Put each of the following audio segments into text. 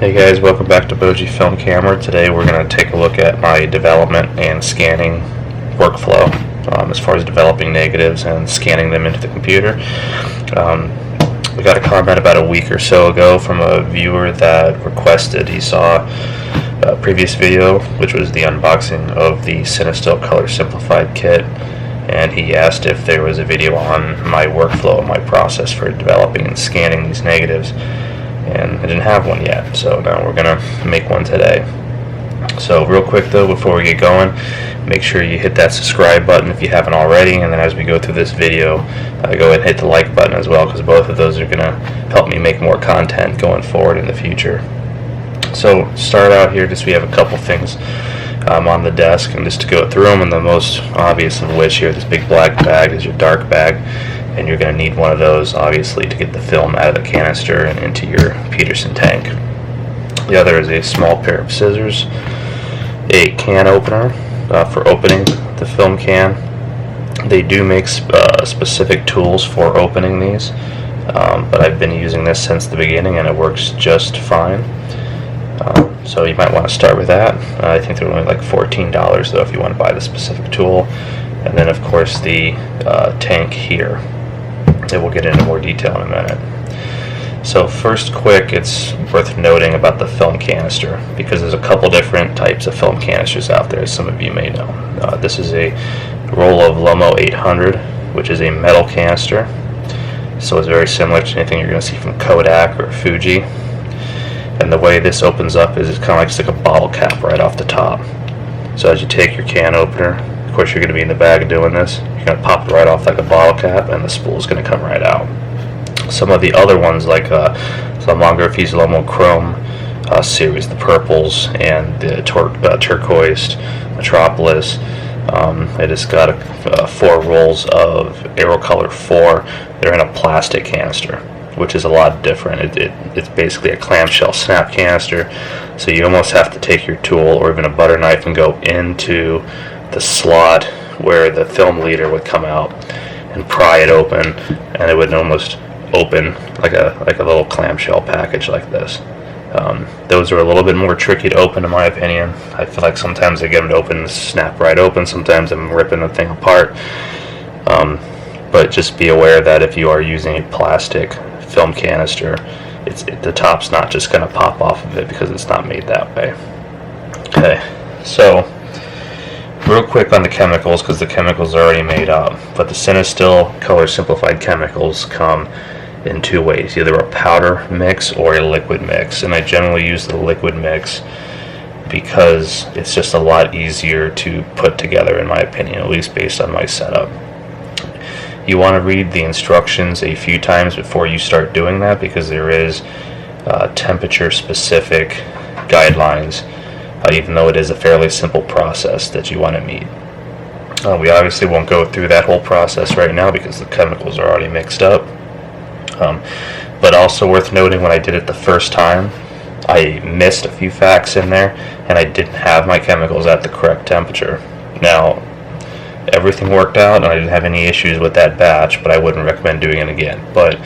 Hey guys, welcome back to Boji Film Camera. Today we're going to take a look at my development and scanning workflow as far as developing negatives and scanning them into the computer. We got a comment about a week or so ago from a viewer that requested, he saw a previous video, which was the unboxing of the Cinestill Color Simplified kit, and he asked if there was a video on my workflow, my process for developing and scanning these negatives. And I didn't have one yet, so now we're gonna make one today. So real quick though, before we get going, make sure you hit that subscribe button if you haven't already, and then as we go through this video, go ahead and hit the like button as well, because both of those are gonna help me make more content going forward in the future. So start out here, we have a couple things on the desk, and just to go through them, and the most obvious of which here, this big black bag is your dark bag. And you're going to need one of those, obviously, to get the film out of the canister and into your Peterson tank. The other is a small pair of scissors, a can opener for opening the film can. They do make specific tools for opening these, but I've been using this since the beginning and it works just fine. So you might want to start with that. I think they're only like $14 though if you want to buy the specific tool. And then of course the tank here. And we'll get into more detail in a minute. So first quick, it's worth noting about the film canister, because there's a couple different types of film canisters out there, as some of you may know. This is a roll of Lomo 800, which is a metal canister. So it's very similar to anything you're going to see from Kodak or Fuji. And the way this opens up is it's kind of like, just like a bottle cap right off the top. So as you take your can opener, of course you're going to be in the bag doing this, you're going to pop it right off like a bottle cap and the spool is going to come right out. Some of the other ones like Lomography's Lomo Chrome series, the purples and the turquoise, Metropolis, it has got 4 rolls of Aerocolor 4. They're in a plastic canister, which is a lot different. It's basically a clamshell snap canister, so you almost have to take your tool or even a butter knife and go into the slot where the film leader would come out and pry it open, and it would almost open like a little clamshell package like this. Those are a little bit more tricky to open in my opinion. I feel like sometimes I get them to open, snap right open, sometimes I'm ripping the thing apart. But just be aware that if you are using a plastic film canister, the top's not just going to pop off of it because it's not made that way. Okay, so real quick on the chemicals, because the chemicals are already made up, but the Cinestill Color Simplified chemicals come in 2 ways, either a powder mix or a liquid mix, and I generally use the liquid mix because it's just a lot easier to put together in my opinion, at least based on my setup. You want to read the instructions a few times before you start doing that, because there is temperature specific guidelines, even though it is a fairly simple process that you want to meet. We obviously won't go through that whole process right now because the chemicals are already mixed up. But also worth noting, when I did it the first time, I missed a few facts in there and I didn't have my chemicals at the correct temperature. Now, everything worked out and I didn't have any issues with that batch, but I wouldn't recommend doing it again. But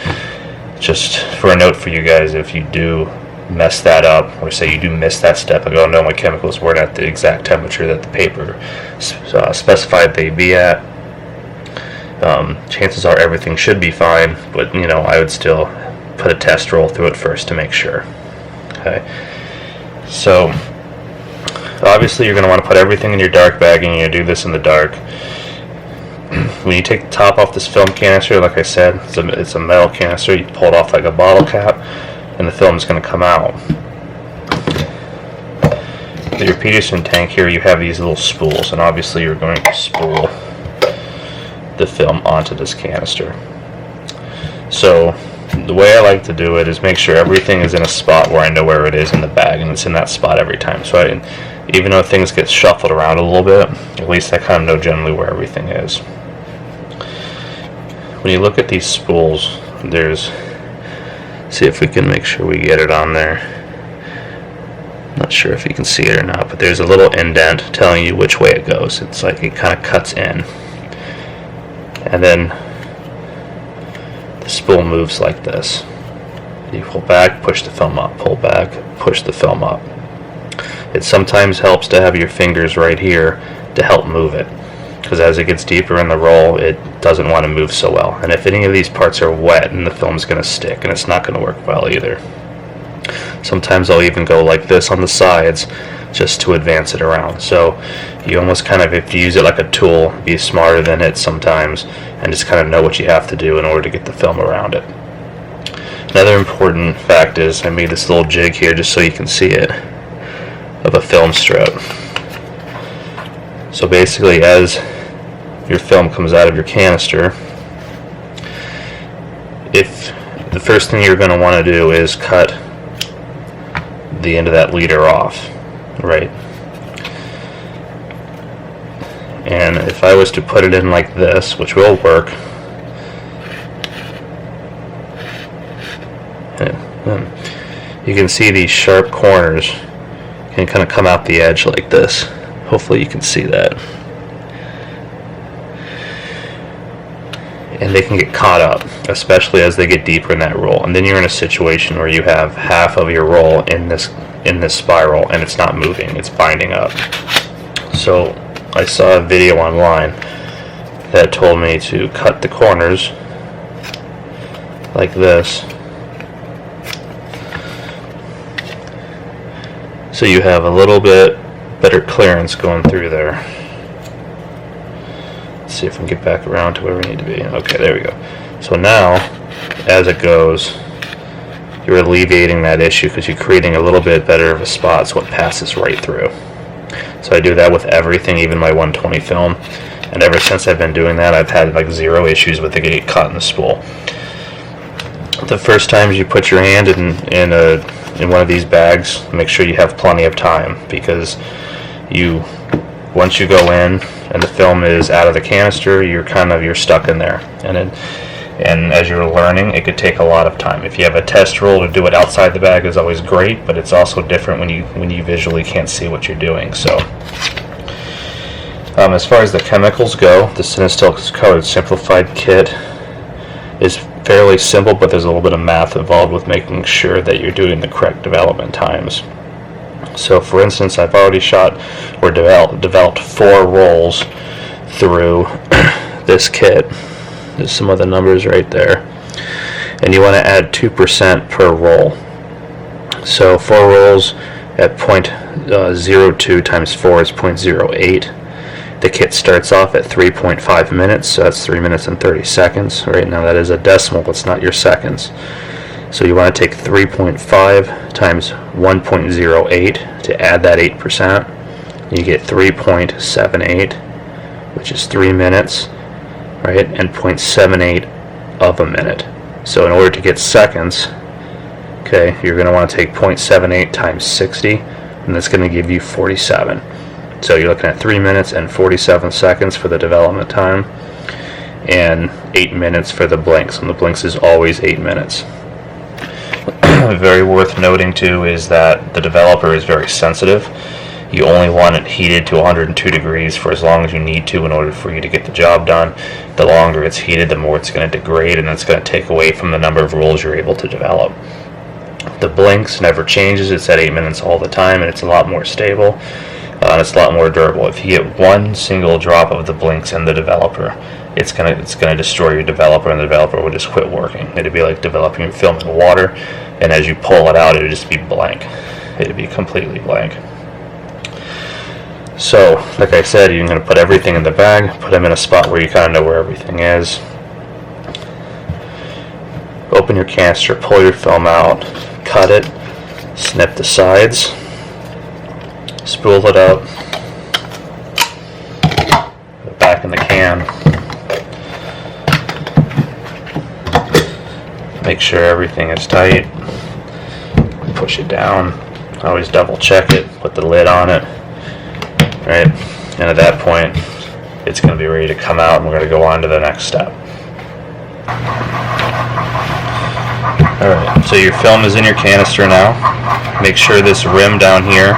just for a note for you guys, if you do mess that up, or say you do miss that step and go, no, my chemicals weren't at the exact temperature that the paper specified they be at, chances are everything should be fine, but I would still put a test roll through it first to make sure. Okay, so obviously you're going to want to put everything in your dark bag, and you're going to do this in the dark. When you take the top off this film canister, like I said, it's a metal canister, you pull it off like a bottle cap and the film is going to come out. With your Peterson tank here, you have these little spools, and obviously you're going to spool the film onto this canister. So the way I like to do it is make sure everything is in a spot where I know where it is in the bag, and it's in that spot every time. So even though things get shuffled around a little bit, at least I kind of know generally where everything is. When you look at these spools, see if we can make sure we get it on there. Not sure if you can see it or not, but there's a little indent telling you which way it goes. It's like it kind of cuts in. And then the spool moves like this. You pull back, push the film up, pull back, push the film up. It sometimes helps to have your fingers right here to help move it, because as it gets deeper in the roll, it doesn't want to move so well. And if any of these parts are wet, and the film's going to stick, and it's not going to work well either. Sometimes I'll even go like this on the sides just to advance it around. So you almost kind of, if you use it like a tool, be smarter than it sometimes, and just kind of know what you have to do in order to get the film around it. Another important fact is I made this little jig here just so you can see it, of a film strip. So basically, as your film comes out of your canister, if the first thing you're going to want to do is cut the end of that leader off, right? And if I was to put it in like this, which will work, you can see these sharp corners can kind of come out the edge like this. Hopefully you can see that. And they can get caught up, especially as they get deeper in that roll. And then you're in a situation where you have half of your roll in this spiral and it's not moving, it's binding up. So I saw a video online that told me to cut the corners like this, so you have a little bit better clearance going through there. Let's see if we can get back around to where we need to be. Okay, there we go. So now, as it goes, you're alleviating that issue because you're creating a little bit better of a spot so it passes right through. So I do that with everything, even my 120 film. And ever since I've been doing that, I've had like zero issues with it getting caught in the spool. The first times you put your hand in one of these bags, make sure you have plenty of time, because once you go in and the film is out of the canister, you're stuck in there. And as you're learning, it could take a lot of time. If you have a test roll, to do it outside the bag is always great, but it's also different when you visually can't see what you're doing. So as far as the chemicals go, the Cinestill colored Simplified kit is fairly simple, but there's a little bit of math involved with making sure that you're doing the correct development times. So for instance, I've already shot or developed 4 rolls through this kit. There's some of the numbers right there. And you want to add 2% per roll. So 4 rolls at 0.02 times 4 is 0.08. The kit starts off at 3.5 minutes, so that's 3 minutes and 30 seconds. Right now that is a decimal, it's not your seconds. So you want to take 3.5 times 1.08 to add that 8%. You get 3.78, which is 3 minutes, right? And 0.78 of a minute. So in order to get seconds, okay, you're going to want to take 0.78 times 60, and that's going to give you 47. So you're looking at 3 minutes and 47 seconds for the development time, and 8 minutes for the blinks, and the blinks is always 8 minutes. Very worth noting too is that the developer is very sensitive. You only want it heated to 102 degrees for as long as you need to in order for you to get the job done. The longer it's heated, the more it's going to degrade, and it's going to take away from the number of rolls you're able to develop. The blinks never changes, it's at 8 minutes all the time, and it's a lot more stable. And it's a lot more durable. If you get one single drop of the blinks in the developer, it's gonna destroy your developer, and the developer will just quit working. It'd be like developing film in water, and as you pull it out, it would just be blank. It'd be completely blank. So, like I said, you're gonna put everything in the bag, put them in a spot where you kind of know where everything is. Open your canister, pull your film out, cut it, snip the sides. Spool it up, put it back in the can, make sure everything is tight, push it down, always double check it, put the lid on it, right, and at that point it's going to be ready to come out, and we're going to go on to the next step. Alright, so your film is in your canister now. Make sure this rim down here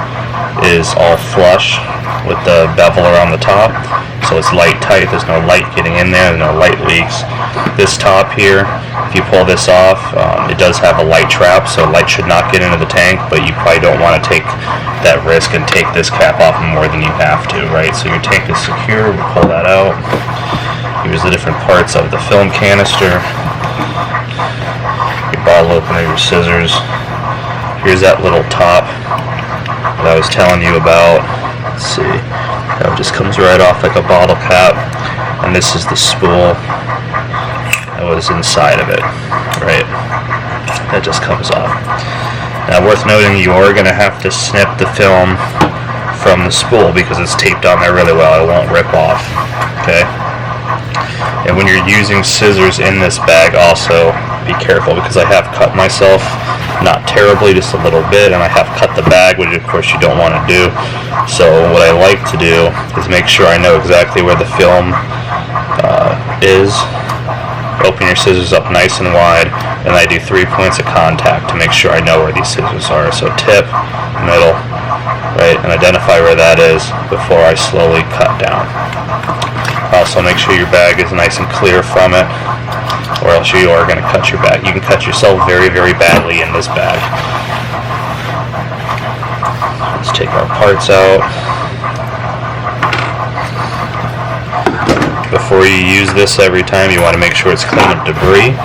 is all flush with the bevel around the top, so it's light tight. There's no light getting in there, no light leaks. This top here, if you pull this off, it does have a light trap, so light should not get into the tank, but you probably don't want to take that risk and take this cap off more than you have to, right? So your tank is secure. We pull that out. Here's the different parts of the film canister. Your bottle opener, your scissors. Here's that little top that I was telling you about. Let's see. That just comes right off like a bottle cap. And this is the spool that was inside of it, right? That just comes off. Now, worth noting, you are going to have to snip the film from the spool because it's taped on there really well. It won't rip off, okay? And when you're using scissors in this bag, also be careful, because I have cut myself, not terribly, just a little bit, and I have cut the bag, which of course you don't want to do. So what I like to do is make sure I know exactly where the film is. Open your scissors up nice and wide, and I do 3 points of contact to make sure I know where these scissors are. So tip, middle, right, and identify where that is before I slowly cut down. Also, make sure your bag is nice and clear from it, or else you are going to cut your bag. You can cut yourself very, very badly in this bag. Let's take our parts out. Before you use this every time, you want to make sure it's clean of debris,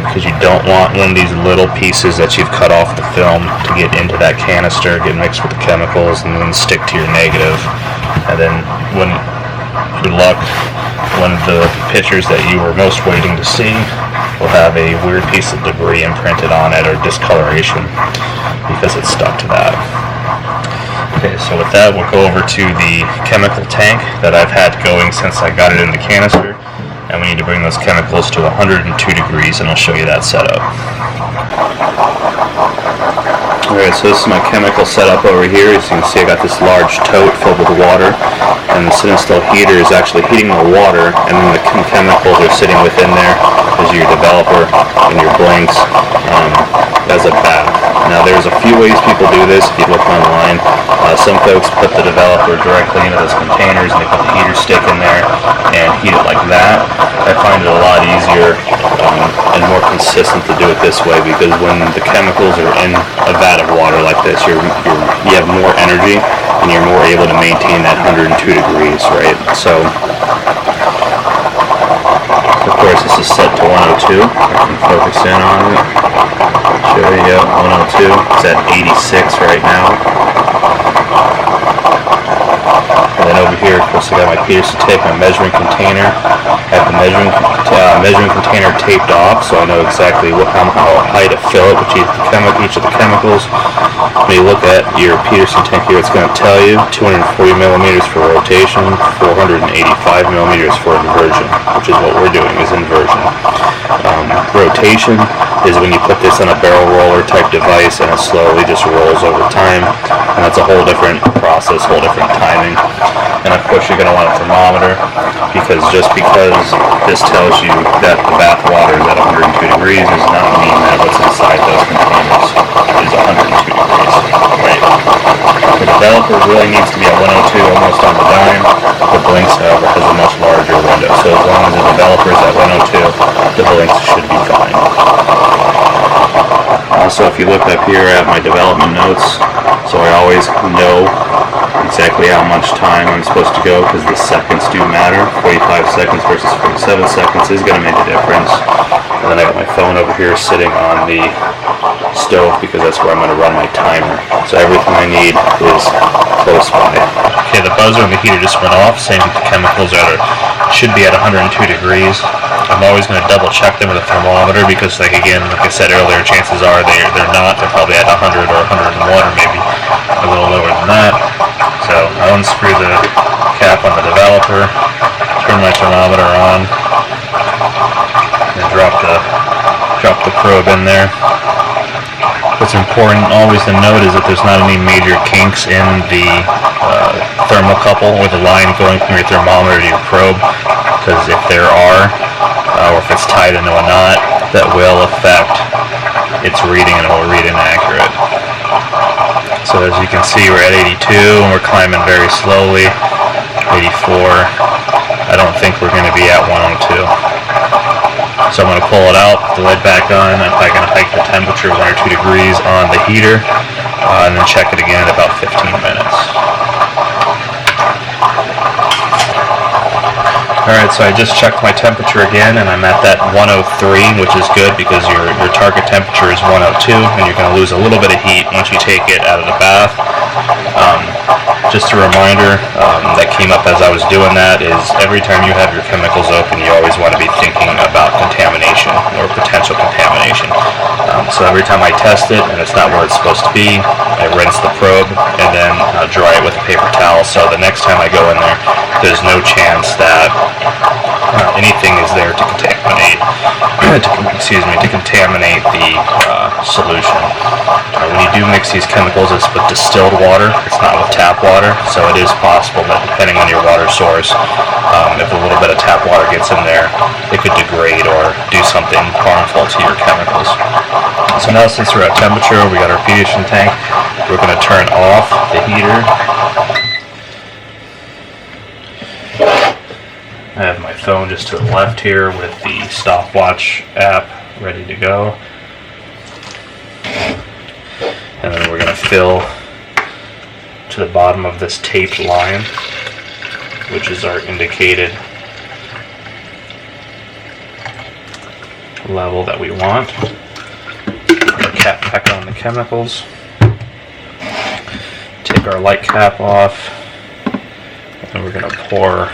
because you don't want one of these little pieces that you've cut off the film to get into that canister, get mixed with the chemicals, and then stick to your negative. And then, when good luck, one of the pictures that you were most waiting to see will have a weird piece of debris imprinted on it, or discoloration, because it's stuck to that. Okay, so with that, we'll go over to the chemical tank that I've had going since I got it in the canister, and we need to bring those chemicals to 102 degrees, and I'll show you that setup. Alright, so this is my chemical setup over here. As you can see, I got this large tote filled with water, and the Cinestill heater is actually heating the water, and then the chemicals are sitting within there as your developer and your blanks as a bath. Now, there's a few ways people do this if you look online. Some folks put the developer directly into those containers, and they put the heater stick in there and heat it like that. I find it a lot easier and more consistent to do it this way, because when the chemicals are in a vat of water like this, you have more energy and you're more able to maintain that 102 degrees, right? So, of course, this is set to 102. I can focus in on it. Show you, 102. It's at 86 right now. And then over here, of course, I got my Peterson tape, my measuring container. I have the measuring container taped off, so I know exactly how high to fill it with each of the chemicals. When you look at your Peterson tank here, it's going to tell you 240 millimeters for rotation, 485 millimeters for inversion, which is what we're doing, is inversion. Rotation is when you put this on a barrel roller type device, and it slowly just rolls over time, and that's a whole different process, whole different timing. And of course, you're going to want a thermometer, because just because this tells you that the bath water is at 102 degrees does not mean that what's inside those containers is 102 degrees, right? The developer really needs to be at 102 almost on the dime. The blinks, however, has a much larger window, so as long as the developer is at 102, the blinks should be fine. Also, if you look up here, I have my development notes, so I always know exactly how much time I'm supposed to go, because the seconds do matter. 45 seconds versus 47 seconds is going to make a difference. And then I got my phone over here sitting on the stove, because that's where I'm going to run my timer. So everything I need is close by. Okay, the buzzer and the heater just went off, saying that the chemicals should be at 102 degrees. I'm always going to double check them with a thermometer, because like I said earlier, chances are they're not. They're probably at 100 or 101, or maybe a little lower than that. So I unscrew the cap on the developer, turn my thermometer on, and drop the probe in there. What's important always to note is that there's not any major kinks in the thermocouple, or the line going from your thermometer to your probe, because if there are, or if it's tied into a knot, that will affect its reading, and it will read inaccurate. So So as you can see, we're at 82 and we're climbing very slowly. 84. I don't think we're going to be at 102. So I'm going to pull it out, put the lid back on. I'm probably going to hike the temperature 1 or 2 degrees on the heater, and then check it again in about 15 minutes. Alright, so I just checked my temperature again, and I'm at that 103, which is good because your target temperature is 102, and you're going to lose a little bit of heat once you take it out of the bath. Just a reminder that came up as I was doing that is every time you have your chemicals open, you always want to be thinking about contamination or potential contamination. So every time I test it and it's not where it's supposed to be, I rinse the probe and then dry it with a paper towel. So the next time I go in there, there's no chance that anything is there to contaminate. To contaminate the solution. When you do mix these chemicals, it's with distilled water. It's not with tap water, so it is possible that depending on your water source, if a little bit of tap water gets in there, it could degrade or do something harmful to your chemicals. So now, since we're at temperature, we got our fusion tank. We're going to turn off the heater. I have my phone just to the left here with the stopwatch app ready to go. And then we're going to fill to the bottom of this taped line, which is our indicated level that we want. Put our cap back on the chemicals. Take our light cap off. And we're going to pour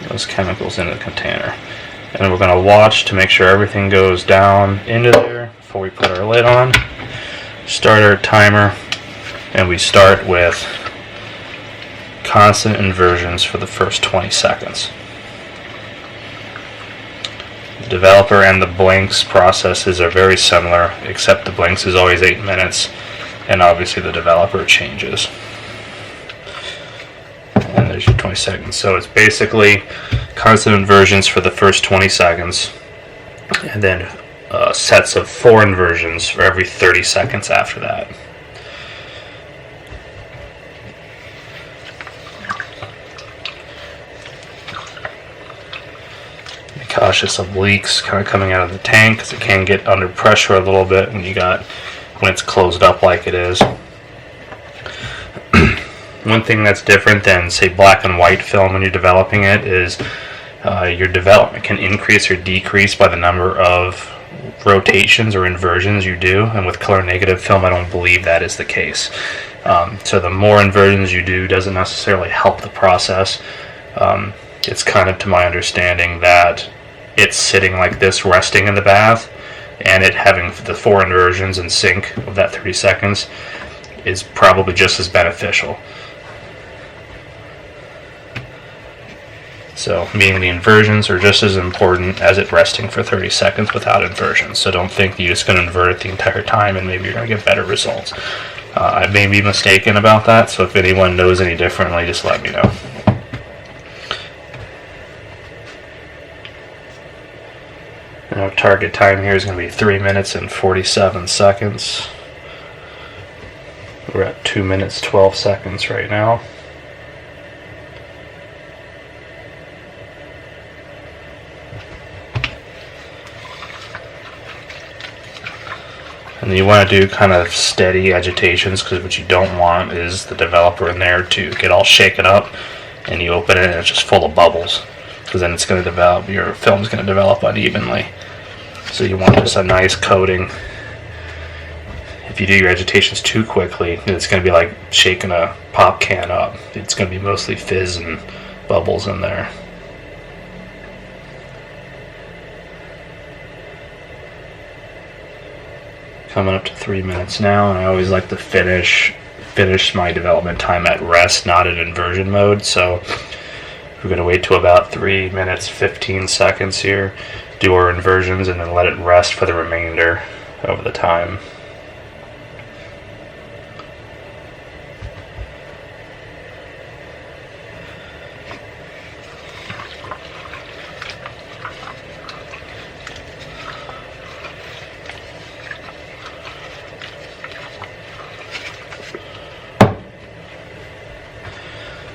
those chemicals into the container. And we're going to watch to make sure everything goes down into there before we put our lid on. Start our timer, and we start with constant inversions for the first 20 seconds. The developer and the blinks processes are very similar, except the blinks is always 8 minutes, and obviously the developer changes. And there's your 20 seconds. So it's basically constant inversions for the first 20 seconds, and then sets of 4 inversions for every 30 seconds after that. Be cautious of leaks kind of coming out of the tank, because it can get under pressure a little bit when it's closed up like it is. One thing that's different than, say, black and white film when you're developing it is your development can increase or decrease by the number of rotations or inversions you do, and with color negative film I don't believe that is the case. So the more inversions you do doesn't necessarily help the process. It's kind of, to my understanding, that it's sitting like this resting in the bath, and it having the 4 inversions in sync of that 30 seconds is probably just as beneficial. So, meaning the inversions are just as important as it resting for 30 seconds without inversions. So don't think that you're just going to invert it the entire time and maybe you're going to get better results. I may be mistaken about that, so if anyone knows any differently, just let me know. And our target time here is going to be 3 minutes and 47 seconds. We're at 2 minutes 12 seconds right now. And you want to do kind of steady agitations, because what you don't want is the developer in there to get all shaken up and you open it and it's just full of bubbles, because then it's going to develop, your film's going to develop unevenly. So you want just a nice coating. If you do your agitations too quickly, it's going to be like shaking a pop can up. It's going to be mostly fizz and bubbles in there. Coming up to 3 minutes now, and I always like to finish my development time at rest, not in inversion mode. So we're going to wait till about 3 minutes 15 seconds here, do our inversions, and then let it rest for the remainder of the time.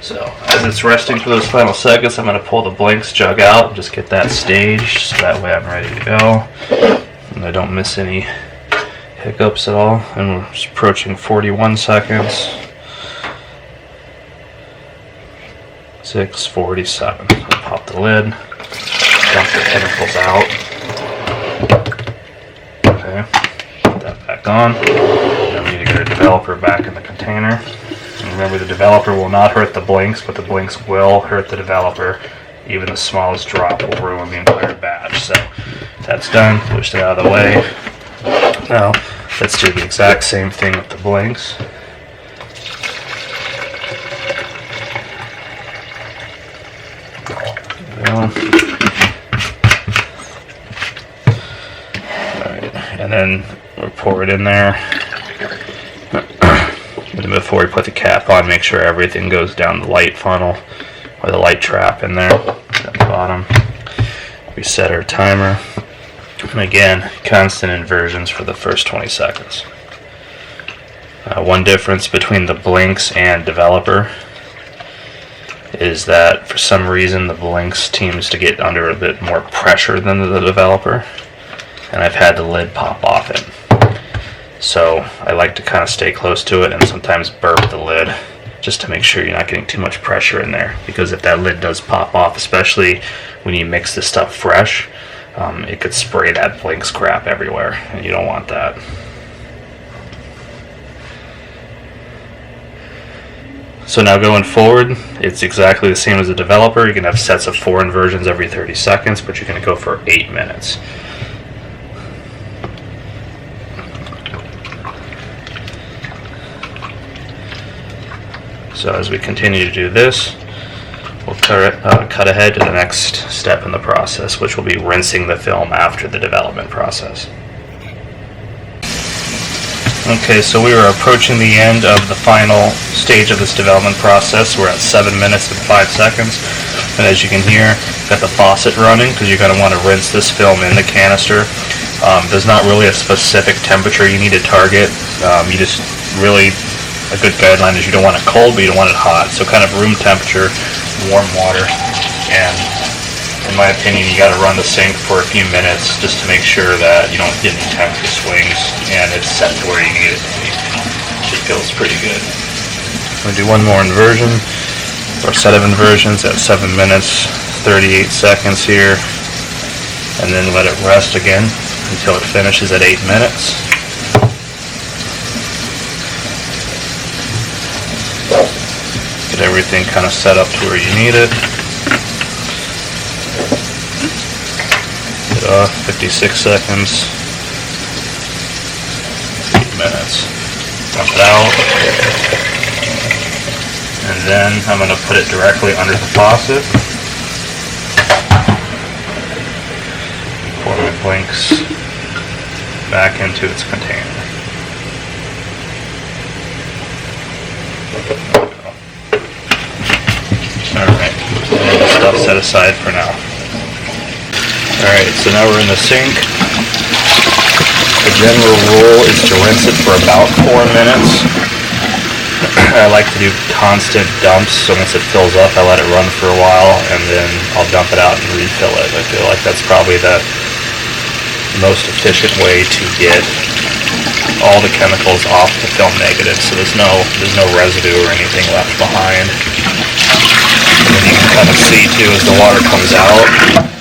So as it's resting for those final seconds, I'm going to pull the blinks jug out and just get that staged so that way I'm ready to go and I don't miss any hiccups at all. And we're just approaching 41 seconds. 6:47. I'll pop the lid, dump the chemicals out. Okay, put that back on. Now we need to get our developer back in the container. And remember, the developer will not hurt the blinks, but the blinks will hurt the developer. Even the smallest drop will ruin the entire batch. So that's done. Push it out of the way. Now let's do the exact same thing with the blinks. Alright, and then we'll pour it in there. And before we put the cap on, make sure everything goes down the light funnel or the light trap in there at the bottom. Reset our timer. And again, constant inversions for the first 20 seconds. One difference between the blinks and developer is that for some reason the blinks seems to get under a bit more pressure than the developer, and I've had the lid pop off it. So I like to kind of stay close to it and sometimes burp the lid just to make sure you're not getting too much pressure in there, because if that lid does pop off, especially when you mix this stuff fresh, it could spray that blinks crap everywhere, and you don't want that. So now going forward, it's exactly the same as a developer. You can have sets of 4 inversions every 30 seconds, but you're going to go for 8 minutes. So as we continue to do this, we'll cut ahead to the next step in the process, which will be rinsing the film after the development process. Okay, so we are approaching the end of the final stage of this development process. We're at 7 minutes and 5 seconds. And as you can hear, got the faucet running because you're going to want to rinse this film in the canister. There's not really a specific temperature you need to target. You just really, a good guideline is you don't want it cold, but you don't want it hot. So kind of room temperature, warm water. And in my opinion, you got to run the sink for a few minutes just to make sure that you don't get any temperature swings and it's set to where you need it to be. It feels pretty good. I'm going to do one more inversion, or set of inversions at 7 minutes, 38 seconds here, and then let it rest again until it finishes at 8 minutes. Get everything kind of set up to where you need it. 56 seconds, 8 minutes. Dump it out. And then I'm going to put it directly under the faucet. Pour my blinks back into its container. Alright, and the stuff set aside for now. Alright, so now we're in the sink. The general rule is to rinse it for about 4 minutes. I like to do constant dumps, so once it fills up I let it run for a while and then I'll dump it out and refill it. I feel like that's probably the most efficient way to get all the chemicals off the film negative, so there's no residue or anything left behind. And then you can kind of see too as the water comes out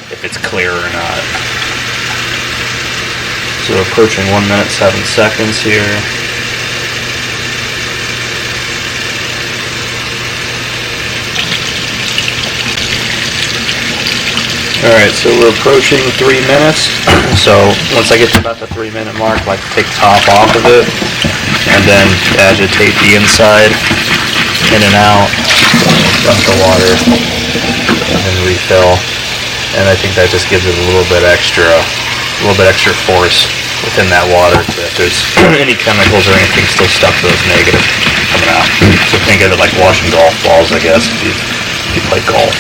if it's clear or not. So approaching 1 minute 7 seconds here. Alright, so we're approaching 3 minutes. So once I get to about the 3 minute mark, I like to take the top off of it and then agitate the inside in and out, dump the water, and then refill. And I think that just gives it a little bit extra force within that water. If there's any chemicals or anything still stuck to those negatives coming out. So think of it like washing golf balls, I guess, if you play golf.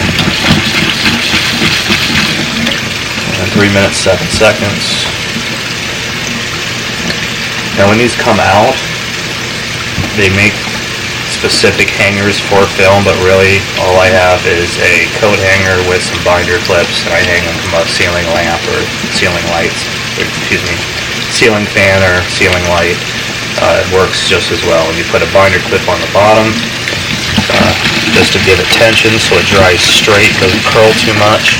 And 3 minutes 7 seconds. Now when these come out, they make specific hangers for film, but really all I have is a coat hanger with some binder clips, and I hang them from a ceiling lamp or ceiling lights, ceiling fan or ceiling light. It works just as well. And you put a binder clip on the bottom just to give it tension so it dries straight, doesn't curl too much.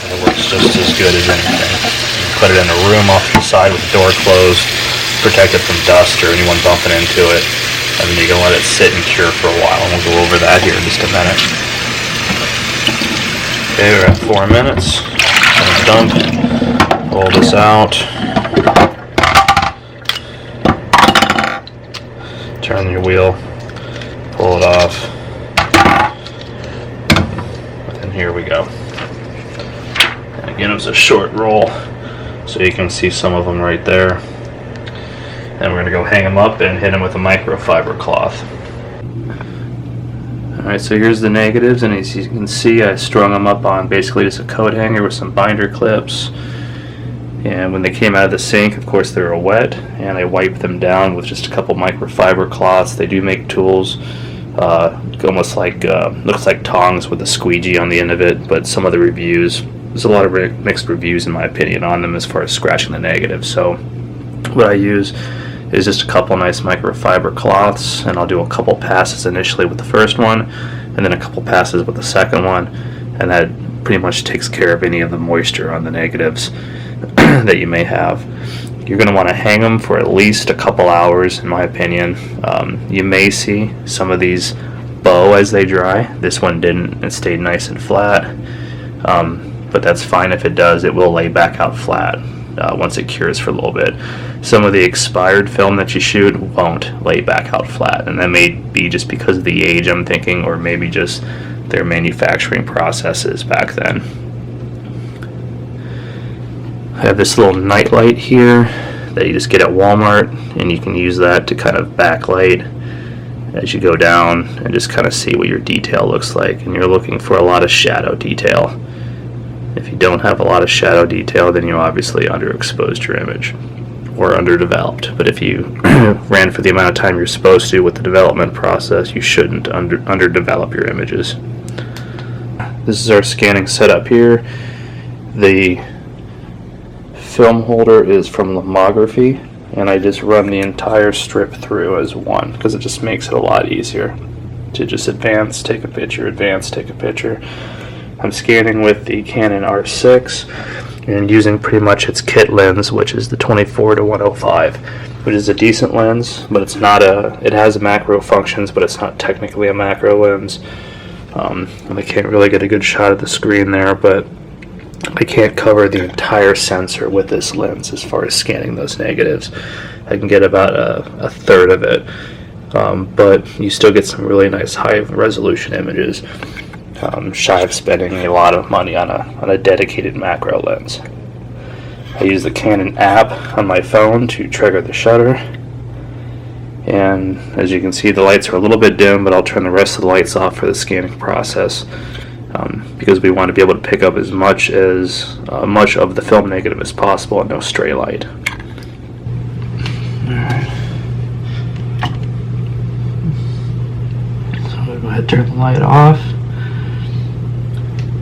It works just as good as anything. You put it in a room off to the side with the door closed, protect it from dust or anyone bumping into it, and then you can let it sit and cure for a while, and we'll go over that here in just a minute. Okay, we're at 4 minutes. Dump, pull this out, turn your wheel, pull it off, and here we go. And again, it was a short roll, so you can see some of them right there. And we're going to go hang them up and hit them with a microfiber cloth. Alright, so here's the negatives, and as you can see, I strung them up on basically just a coat hanger with some binder clips. And when they came out of the sink, of course they were wet, and I wiped them down with just a couple microfiber cloths. They do make tools, almost like looks like tongs with a squeegee on the end of it, but some of the reviews, there's a lot of mixed reviews in my opinion on them as far as scratching the negatives. So what I use is just a couple nice microfiber cloths, and I'll do a couple passes initially with the first one and then a couple passes with the second one, and that pretty much takes care of any of the moisture on the negatives that you may have. You're going to want to hang them for at least a couple hours in my opinion. You may see some of these bow as they dry. This one didn't, it stayed nice and flat, but that's fine. If it does, it will lay back out flat once it cures for a little bit. Some of the expired film that you shoot won't lay back out flat, and that may be just because of the age, I'm thinking, or maybe just their manufacturing processes back then. I have this little night light here that you just get at Walmart, and you can use that to kind of backlight as you go down and just kind of see what your detail looks like. And you're looking for a lot of shadow detail. If you don't have a lot of shadow detail, then you obviously underexposed your image or underdeveloped. But if you ran for the amount of time you're supposed to with the development process, you shouldn't underdevelop your images. This is our scanning setup here. The film holder is from Lomography, and I just run the entire strip through as one because it just makes it a lot easier to just advance, take a picture, advance, take a picture. I'm scanning with the Canon R6 and using pretty much its kit lens, which is the 24-105, which is a decent lens, but it's not it has macro functions, but it's not technically a macro lens. And I can't really get a good shot of the screen there, but I can't cover the entire sensor with this lens as far as scanning those negatives. I can get about a third of it, but you still get some really nice high resolution images. Shy of spending a lot of money on a dedicated macro lens. I use the Canon app on my phone to trigger the shutter, and as you can see, the lights are a little bit dim, but I'll turn the rest of the lights off for the scanning process, because we want to be able to pick up as much of the film negative as possible and no stray light. Alright. So I'm going to go ahead and turn the light off.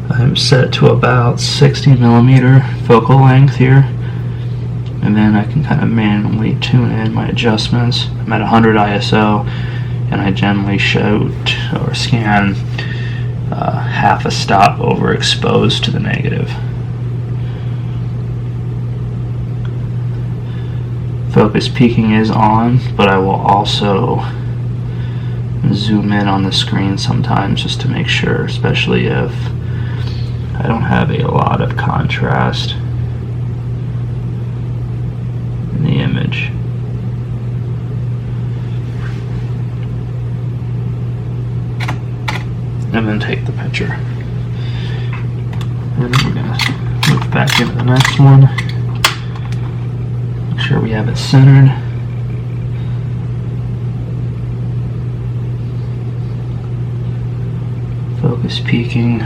I'm set to about 60mm focal length here, and then I can kind of manually tune in my adjustments. I'm at 100 ISO, and I generally shoot or scan half a stop overexposed to the negative. Focus peaking is on, but I will also zoom in on the screen sometimes just to make sure, especially if I don't have a lot of contrast in the image. And then take the picture. And then we're going to move back into the next one. Make sure we have it centered. Focus peaking.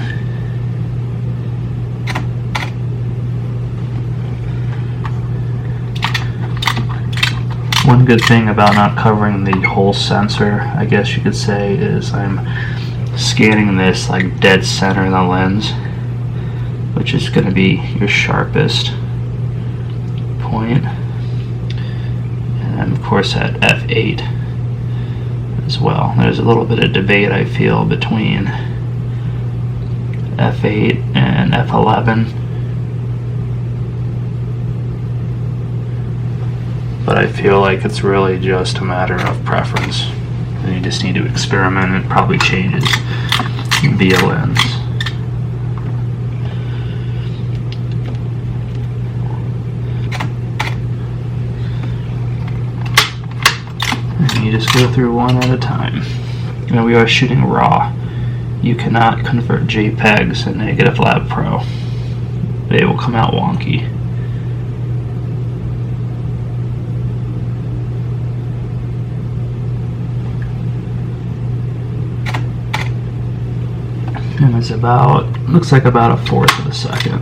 One good thing about not covering the whole sensor, I guess you could say, is I'm scanning this like dead center of the lens, which is going to be your sharpest point. And of course at f8 as well. There's a little bit of debate, I feel, between f8 and f11, but I feel like it's really just a matter of preference, and you just need to experiment, and it probably changes via lens. And you just go through one at a time. And we are shooting RAW. You cannot convert JPEGs in Negative Lab Pro. They will come out wonky. And it's about, looks like about 1/4 of a second.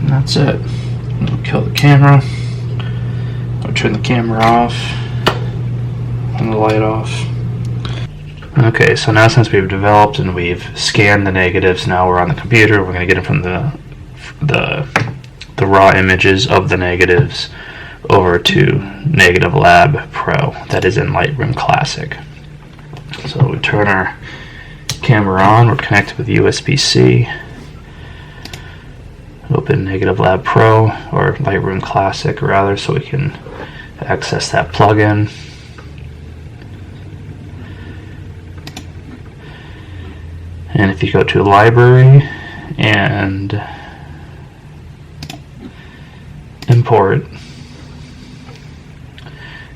That's it. I'll kill the camera. I'll turn the camera off and the light off. Okay, so now since we've developed and we've scanned the negatives, now we're on the computer. We're going to get them from the raw images of the negatives over to Negative Lab Pro. That is in Lightroom Classic. So we turn our camera on. We're connected with USB-C. Open Negative Lab Pro, or Lightroom Classic rather, so we can access that plugin. And if you go to Library and Import,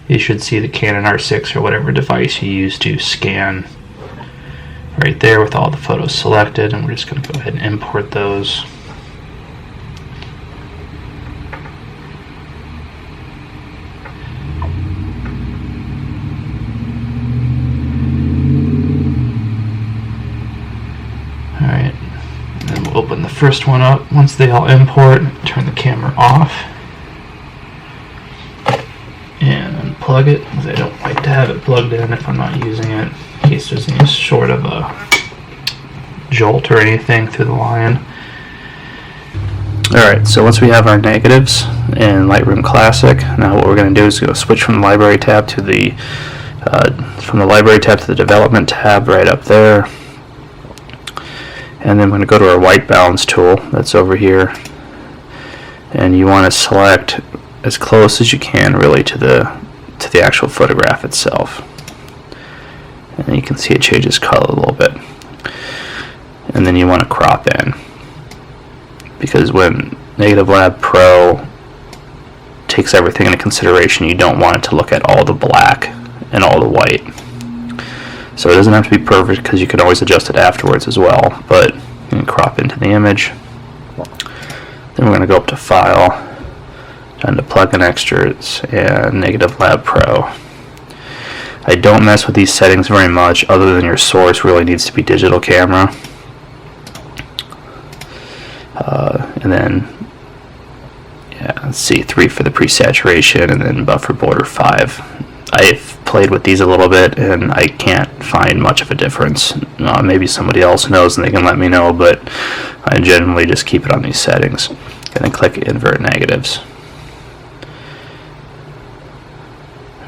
you should see the Canon R6 or whatever device you use to scan right there with all the photos selected, and we're just going to go ahead and import those. Alright, then we'll open the first one up. Once they all import, turn the camera off and unplug it, because I don't like to have it plugged in if I'm not using it, in case there's any sort of a jolt or anything through the line. Alright, so once we have our negatives in Lightroom Classic, now what we're going to do is go switch from the Library tab to the Development tab right up there. And then we're going to go to our white balance tool that's over here, and you want to select as close as you can really to the actual photograph itself. And you can see it changes color a little bit. And then you want to crop in, because when Negative Lab Pro takes everything into consideration, you don't want it to look at all the black and all the white. So it doesn't have to be perfect, because you can always adjust it afterwards as well, but you can crop into the image. Then we're going to go up to File, down to Plugin Extras, and Negative Lab Pro. I don't mess with these settings very much, other than your source really needs to be digital camera. And then, yeah, let's see, 3 for the pre-saturation, and then buffer border 5. I've played with these a little bit, and I can't find much of a difference. Maybe somebody else knows and they can let me know, but I generally just keep it on these settings. And then click Invert Negatives.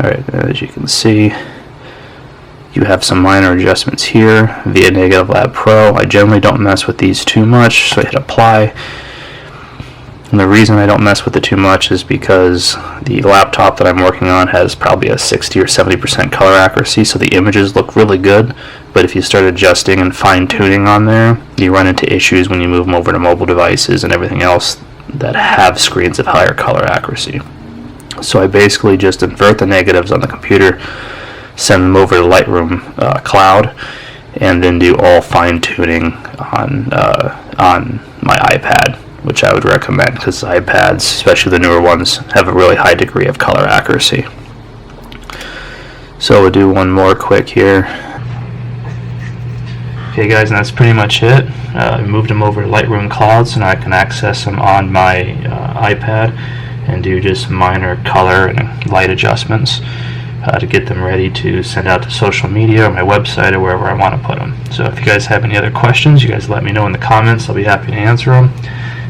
Alright, as you can see, You have some minor adjustments here via Negative Lab Pro. I generally don't mess with these too much, so I hit apply. And the reason I don't mess with it too much is because the laptop that I'm working on has probably a 60 or 70% color accuracy, so the images look really good. But if you start adjusting and fine-tuning on there, you run into issues when you move them over to mobile devices and everything else that have screens of higher color accuracy. So I basically just invert the negatives on the computer, send them over to Lightroom Cloud, and then do all fine-tuning on my iPad, which I would recommend because iPads, especially the newer ones, have a really high degree of color accuracy. So we'll do one more quick here. Okay guys, and that's pretty much it. I moved them over to Lightroom Cloud so now I can access them on my iPad and do just minor color and light adjustments to get them ready to send out to social media or my website or wherever I want to put them. So if you guys have any other questions, you guys let me know in the comments. I'll be happy to answer them.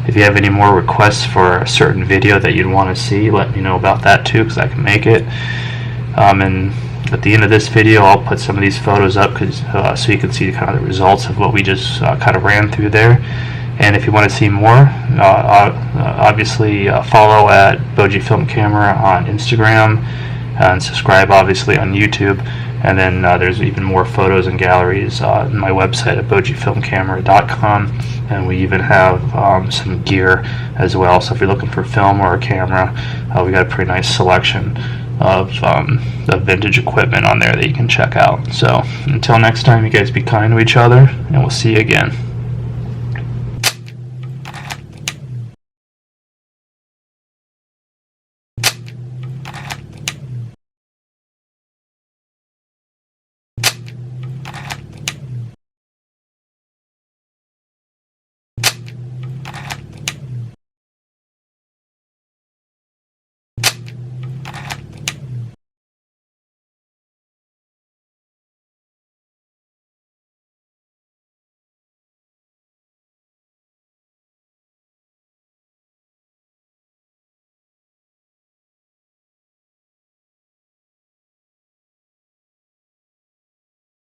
If you have any more requests for a certain video that you'd want to see, let me know about that too, because I can make it. And at the end of this video, I'll put some of these photos up so you can see kind of the results of what we just kind of ran through there. And if you want to see more, obviously follow at Boji Film Camera on Instagram and subscribe obviously on YouTube. And then there's even more photos and galleries on my website at bojifilmcamera.com, and we even have some gear as well. So if you're looking for film or a camera, we got a pretty nice selection of vintage equipment on there that you can check out. So until next time, you guys be kind to each other, and we'll see you again.